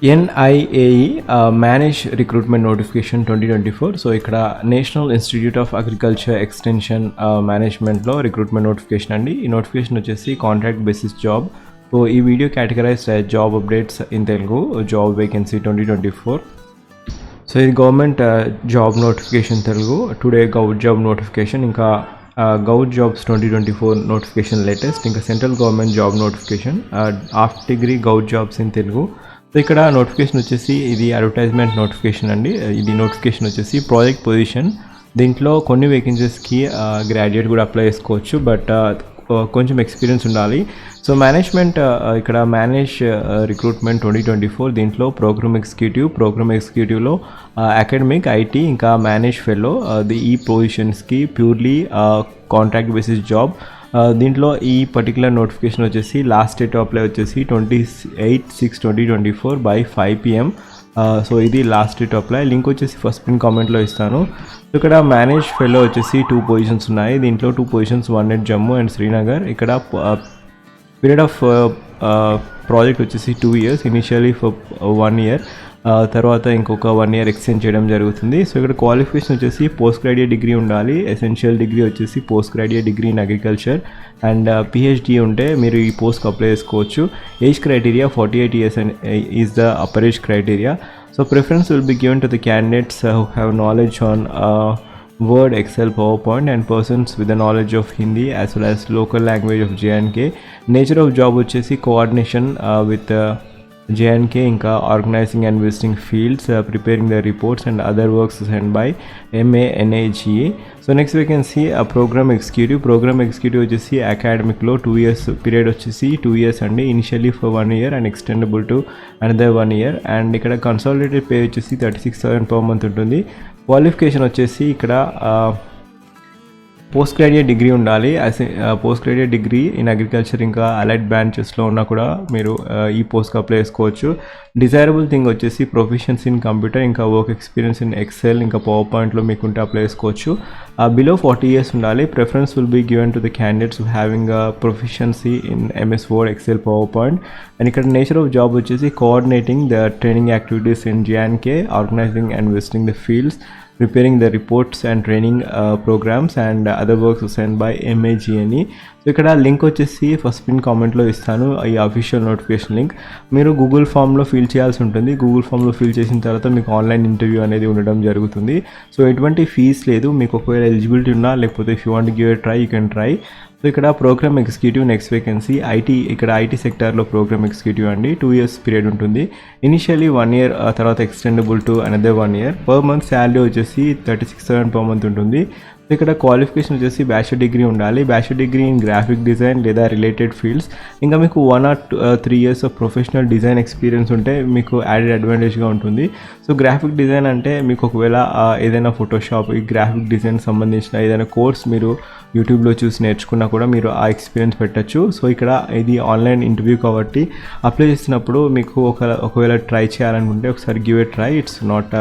NIAE Manage Recruitment Notification 2024. So ఇక్కడ national institute of agriculture extension మేనేజ్మెంట్లో recruitment notification అండి. ఈ నోటిఫికేషన్ వచ్చేసి కాంట్రాక్ట్ బేసిస్ జాబ్. సో ఈ video categorize job updates in Telugu job vacancy 2024. So ఇది government job notification Telugu, today govt job notification, ఇంకా govt jobs 2024 notification latest, ఇంకా central government job notification after degree govt jobs in Telugu. So ఇక్కడ notification వచ్చేసి ఇది advertisement notification అండి. ఇది notification వచ్చేసి project position. దీంట్లో కొన్ని వేకెన్సీస్కి గ్రాడ్యుయేట్ కూడా అప్లై చేసుకోవచ్చు, బట్ కొంచెం ఎక్స్పీరియన్స్ ఉండాలి. సో మేనేజ్మెంట్ ఇక్కడ మేనేజ్ రిక్రూట్మెంట్ 2024, దీంట్లో ప్రోగ్రామ్ ఎగ్జిక్యూటివ్లో అకాడమిక్, ఐటీ, ఇంకా మేనేజ్ ఫెలో ఈ పొజిషన్స్కి ప్యూర్లీ కాంట్రాక్ట్ బేసిస్ జాబ్. దీంట్లో ఈ పర్టికులర్ నోటిఫికేషన్ వచ్చేసి లాస్ట్ డేట్ అప్లై వచ్చేసి 28/6/2024 by 5 PM. సో ఇది లాస్ట్ డేట్ అప్లై. లింక్ వచ్చేసి ఫస్ట్ పిన్ కామెంట్లో ఇస్తాను. ఇక్కడ మేనేజ్ ఫెలో వచ్చేసి 2 పొజిషన్స్ ఉన్నాయి. దీంట్లో 2 positions, 1 at Jammu and Srinagar. ఇక్కడ పీరియడ్ ఆఫ్ ప్రాజెక్ట్ వచ్చేసి 2 years, ఇనిషియలీ ఫర్ 1 year, తర్వాత ఇంకొక 1 year ఎక్స్టెండ్ చేయడం జరుగుతుంది. సో ఇక్కడ క్వాలిఫికేషన్ వచ్చేసి పోస్ట్ గ్రాడ్యుయేట్ డిగ్రీ ఉండాలి. ఎసెన్షియల్ డిగ్రీ వచ్చేసి post graduate degree in agriculture and PhD ఉంటే మీరు ఈ పోస్ట్కి అప్లై చేసుకోవచ్చు. Age criteria 48 years is the upper age criteria. So preference will be given to the candidates who have knowledge on Word, Excel, PowerPoint, and persons with the knowledge of Hindi as well as local language of J&K. Nature of job వచ్చేసి coordination with J&K, ఇంకా organizing and visiting fields, preparing the reports and other works assigned by MANAGE. So next vacancy programme executive వచ్చేసి అకాడమిక్లో 2 years period వచ్చేసి 2 years అండి. Initially for 1 year and extendable to another 1 year. And ఇక్కడ consolidated pay వచ్చేసి 36,000 per month ఉంటుంది. Qualification వచ్చేసి ఇక్కడ post graduate degree ఉండాలి. Post graduate degree in agriculture, ఇంకా అలైడ్ బ్రాంచెస్లో ఉన్నా కూడా మీరు ఈ పోస్ట్కి అప్లై చేసుకోవచ్చు. డిజైరబుల్ థింగ్ వచ్చేసి ప్రొఫిషియన్సీ ఇన్ కంప్యూటర్, ఇంకా వర్క్ ఎక్స్పీరియన్స్ ఇన్ ఎక్సెల్, ఇంకా పవర్ పాయింట్లో మీకుంటే అప్లై చేసుకోవచ్చు. బిలో 40 years ఉండాలి. Preference will be given to the candidates having proficiency in MS Word, Excel, power point. And ఇక్కడ నేచర్ ఆఫ్ జాబ్ వచ్చేసి coordinating the training activities in J&K, organising and visiting the fields, preparing the reports and training programs and other works assigned by MAGNE. So ఇక్కడ link వచ్చేసి first pin కామెంట్లో ఇస్తాను, ఈ official notification link. మీరు Google ఫామ్లో fill చేయాల్సి ఉంటుంది. Google ఫామ్లో ఫిల్ చేసిన తర్వాత మీకు ఆన్లైన్ ఇంటర్వ్యూ అనేది ఉండడం జరుగుతుంది. సో ఎటువంటి ఫీజ్ లేదు. మీకు ఒకవేళ ఎలిజిబిలిటీ ఉన్నా, లేకపోతే if you want give a try you can try. So ఇక్కడ program executive next vacancy IT. ఇక్కడ ఐటీ సెక్టార్లో ప్రోగ్రామ్ ఎగ్జిక్యూటివ్ అండి. 2 years పీరియడ్ ఉంటుంది. ఇనిషియలీ 1 year, తర్వాత extendable to another 1 year. Per month salary వచ్చేసి 36,000 per month ఉంటుంది. So ఇక్కడ qualification వచ్చేసి బ్యాచిలర్ డిగ్రీ ఉండాలి. Bachelor degree in graphic design లేదా రిలేటెడ్ ఫీల్డ్స్, ఇంకా మీకు 1 or 3 years of professional design experience ఉంటే మీకు యాడెడ్ అడ్వాంటేజ్గా ఉంటుంది. సో గ్రాఫిక్ డిజైన్ అంటే మీకు ఒకవేళ ఏదైనా ఫోటోషాప్, ఈ గ్రాఫిక్ డిజైన్ సంబంధించిన ఏదైనా కోర్స్ మీరు యూట్యూబ్లో చూసి నేర్చుకున్నా కూడా మీరు ఆ ఎక్స్పీరియన్స్ పెట్టచ్చు. సో ఇక్కడ ఇది ఆన్లైన్ ఇంటర్వ్యూ కాబట్టి అప్లై చేసినప్పుడు మీకు ఒకవేళ ట్రై చేయాలనుకుంటే ఒకసారి give a try. It's not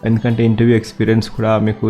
ఎందుకంటే ఇంటర్వ్యూ ఎక్స్పీరియన్స్ కూడా మీకు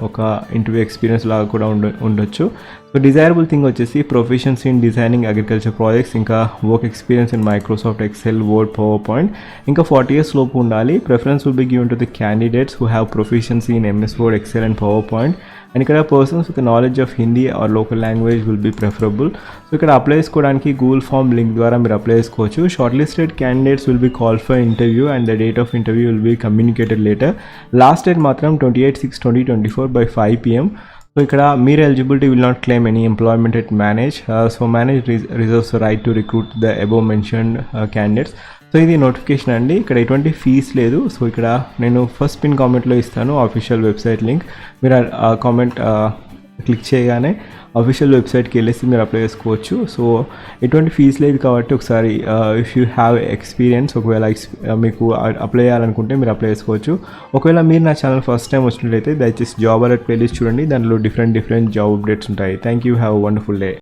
ఒక ఇంటర్వ్యూ ఎక్స్పీరియన్స్ లాగా కూడా ఉండొచ్చు. సో డిజైరబుల్ థింగ్ వచ్చేసి proficiency in designing agriculture projects, ఇంకా work experience in Microsoft Excel, Word, PowerPoint, ఇంకా 40 years లోపు ఉండాలి. Preference will be given to the candidates who have proficiency in MS Word, Excel and power point. And ఇక్కడ persons with knowledge of Hindi or local language will be preferable. So ఇక్కడ apply చేసుకోవడానికి Google form link ద్వారా మీరు apply చేసుకోవచ్చు. Shortlisted candidates will be call for interview and the date of interview will be communicated later. Last date మాత్రం 28/6/2024 by 5 PM. So ఇక్కడ మీరు eligibility will not claim any employment at MANAGE. So MANAGE reserves right to recruit the above mentioned candidates. So ఇది notification అండి. ఇక్కడ ఎటువంటి fees లేదు. So ఇక్కడ నేను ఫస్ట్ పిన్ కామెంట్లో ఇస్తాను అఫీషియల్ వెబ్సైట్ లింక్. మీరు ఆ కామెంట్ క్లిక్ చేయగానే అఫీషియల్ వెబ్సైట్కి వెళ్ళేసి మీరు అప్లై చేసుకోవచ్చు. సో ఎటువంటి ఫీజ్ లేదు కాబట్టి ఒకసారి ఇఫ్ యూ హ్యావ్ ఎక్స్పీరియన్స్, ఒకవేళ మీకు అప్లై చేయాలనుకుంటే మీరు అప్లై చేసుకోవచ్చు. ఒకవేళ మీరు నా ఛానల్ ఫస్ట్ టైం వచ్చినట్లయితే దయచేసి జాబ్ అలర్ట్ ప్లేలిస్ట్ చూడండి. దాంట్లో డిఫరెంట్ జాబ్ అప్డేట్స్ ఉంటాయి. Thank you. Have a wonderful day.